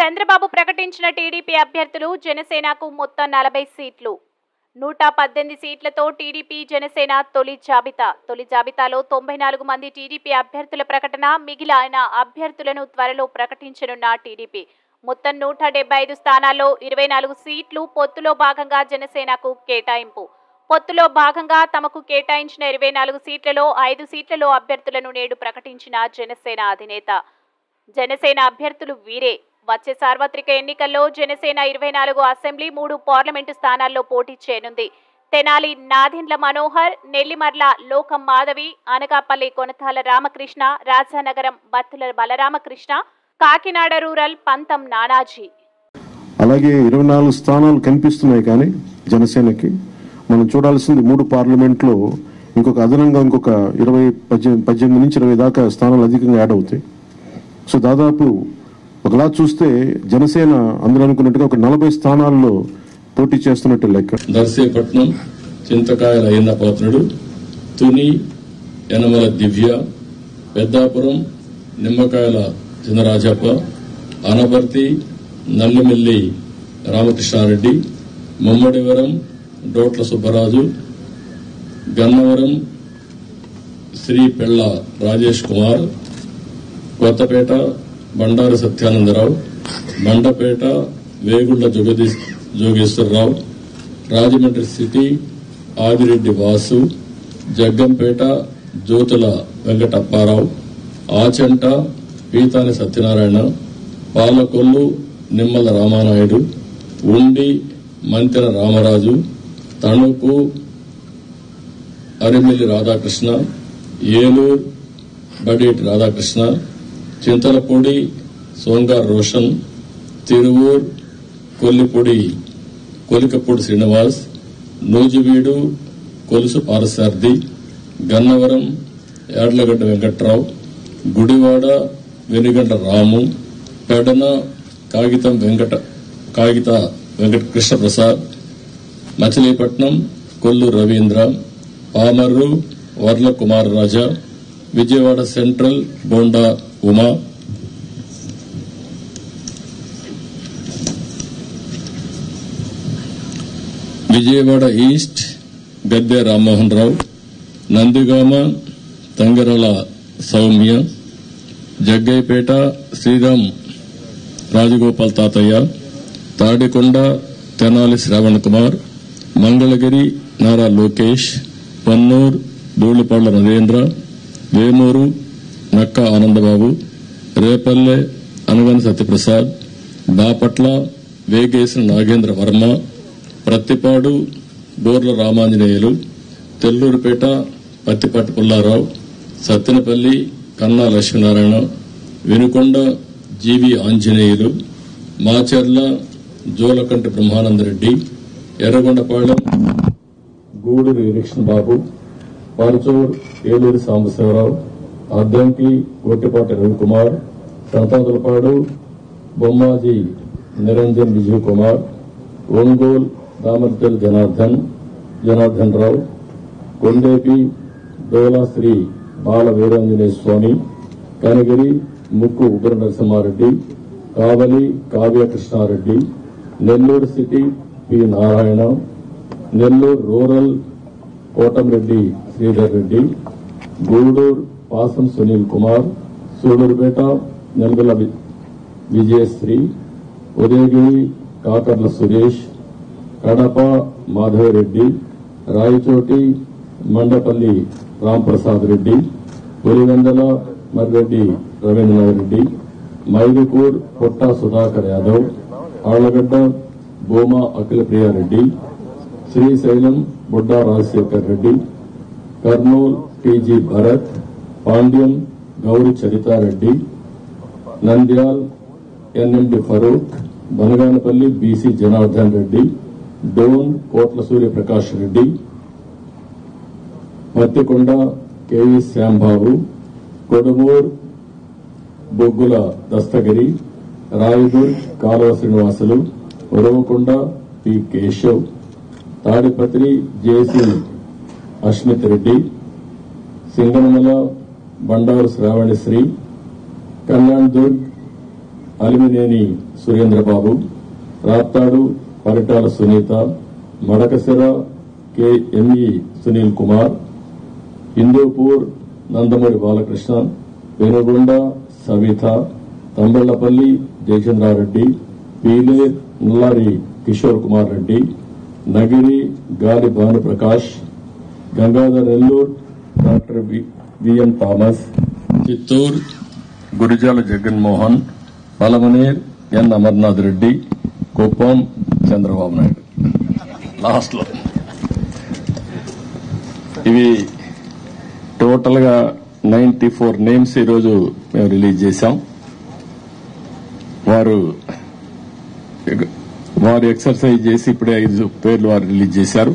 చంద్రబాబు ప్రకటించిన టీడీపీ అభ్యర్థులు జనసేనకు మొత్తం 40 సీట్లు 118 సీట్లతో టీడీపీ జనసేన తొలి జాబితాలో 94 మంది టీడీపీ అభ్యర్థుల ప్రకటన. మిగిలిన అభ్యర్థులను త్వరలో ప్రకటించనున్న టీడీపీ. మొత్తం 175 స్థానాల్లో 24 సీట్లు పొత్తులో భాగంగా జనసేనకు కేటాయింపు. పొత్తులో భాగంగా తమకు కేటాయించిన 24 సీట్లలో 5 సీట్లలో అభ్యర్థులను నేడు ప్రకటించిన జనసేన అధినేత. జనసేన అభ్యర్థులు వీరే. వచ్చే సార్వత్రిక ఎన్నికల్లో జనసేన 24 అసెంబ్లీ 3 పార్లమెంటు స్థానాల్లో పోటీ చేయనుంది. తెనాలి నాదెండ్ల మనోహర్, నెల్లిమర్ల లోకం మాధవి, అనకాపల్లి కొనతాల రామకృష్ణ, రాజానగరం బత్తుల బలరామకృష్ణ, కాకినాడ రూరల్ పంతం నానాజీ. అలాగే 24 స్థానాలు కనిపిస్తున్నాయి. కానీ జనసేనకి మనం చూడాల్సింది 3 పార్లమెంట్లో ఇంకొక అదనంగా ఇంకొక 18 నుంచి 20 దాకా స్థానాలు అధికంగా యాడ్ అవుతాయి. సో దాదాపు ఒకలా చూస్తే జనసేన అందరూ అనుకున్నట్టుగా ఒక 40 స్థానాల్లో పోటీ చేస్తున్నట్టు లెక్క. నర్సీపట్నం చింతకాయల అయ్యన్న పాత్రుడు, తుని యనమల దివ్య, పెద్దాపురం నిమ్మకాయల చినరాజప్ప, అనపర్తి నల్లిమిల్లి రామకృష్ణారెడ్డి, ముమ్మడివరం డోట్ల సుబ్బరాజు, గన్నవరం శ్రీ పెళ్ల రాజేష్ కుమార్, కొత్తపేట బండారు సత్యానందరావు, మండపేట వేగుళ్ల జోగేశ్వరరావు, రాజమండ్రి సిటీ ఆదిరెడ్డి వాసు, జగ్గంపేట జ్యోతుల వెంకటప్పారావు, ఆచంట పీతాని సత్యనారాయణ, పాలకొల్లు నిమ్మల రామానాయుడు, ఉండి మంతెన రామరాజు, తణుకు అరిమిల్లి రాధాకృష్ణ, ఏలూరు బడేటి రాధాకృష్ణ, చింతలపూడి సోంగార్ రోషన్, తిరువూర్ కొలికపూడి శ్రీనివాస్, నూజివీడు కొలుసు పారసార్థి, గన్నవరం యాడ్లగడ్డ వెంకట్రావు, గుడివాడ వెనుగండ్ల రాము, పెడన కాగిత వెంకట కృష్ణప్రసాద్, మచిలీపట్నం కొల్లు రవీంద్ర, పామర్రు వర్ల కుమార్ రాజా, విజయవాడ సెంట్రల్ బోండా ఉమా, విజయవాడ ఈస్ట్ గద్దె రామ్మోహన్ రావు, నందిగామ తంగరల సౌమ్య, జగ్గైపేట శ్రీరామ్ రాజగోపాల్ తాతయ్య, తాడికొండ తెనాలి శ్రావణ్ కుమార్, మంగళగిరి నారా లోకేష్, పన్నూర్ ధూళిపాళ్ల నరేంద్ర, వేమూరు నక్క ఆనందబాబు, రేపల్లె అనగని సత్యప్రసాద్, బాపట్ల వేగేసిన నాగేంద్ర వర్మ, ప్రత్తిపాడు బోర్ల రామాంజనేయులు, తెల్లూరుపేట పత్తిపాటి పుల్లారావు, సత్తెనపల్లి కన్నా లక్ష్మీనారాయణ, వెనుకొండ జీవి ఆంజనేయులు, మాచర్ల జోలకంటి బ్రహ్మానందరెడ్డి, ఎర్రగొండపాళెం గూడూరు బాబు, పరచూర్ ఏలూరు సాంబశివరావు, అద్దంకి గొట్టిపాటి రవికుమార్, సంతాదులపాడు బొమ్మాజీ నిరంజన్ విజయ్ కుమార్, ఒంగోలు దామర్పల్లి జనార్దన్ రావు, కొండేపి డోలాశ్రీ బాల Veeranjaneya Swamy, Kanigiri Mukku Ugra Narasimha Reddy, Kavali Kavya Krishna Reddy, Nellore city P Narayana, Nellore rural Kotamreddy Sridhar Reddy, Gudur Pasam Sunil Kumar, Sullurpeta Nelavala Vijayasree, Udayagiri Kakarla Suresh, Kadapa Madhava Reddy, Rayachoti Mandipalli Ramprasad Reddy, Pulivendula Marreddy Ravindranath Reddy, Mydukur Putta Sudhakar Yadav, Allagadda Bhuma Akhilapriya Reddy, Srisailam Budda Rajasekhar Reddy, Kurnool TG Bharath, Panyam Gowri Charitha Reddy, Nandyal NMD Farooq, Banaganapalle BC Janardhan Reddy, Dhone Kotla Suryaprakash Reddy, Pattikonda KV Shyambabu, Kodumur బొగ్గుల Dastagiri, Rayadurg Kalava Srinivasulu, Uravakonda P Keshav, Tadipatri JC Asmith Reddy, Singanamala Bandaru Sravanisree, Kalyan Durg Amilineni Surendrababu, Raptadu Paritala Sunitha, Madakasira KME Sunil Kumar, Hindupur Nandamuri Balakrishna, Penukonda Savitha, Thamballapalle Jayachandra Reddy, Pileru Nallari Kishore Kumar Reddy, Nagari Gali Bhanuprakash, Gangadhara Nellore doctor VN Thomas, Chittoor Gurajala Jaganmohan, Palamaner N Amarnath Reddy, Kuppam Chandrababu Naidu. Last లో ఇవి టోటల్ గా 94 నేమ్స్ ఈరోజు మేము రిలీజ్ చేశాం. వారు ఎక్సర్సైజ్ చేసి ఇప్పుడే 5 పేర్లు వారు రిలీజ్ చేశారు.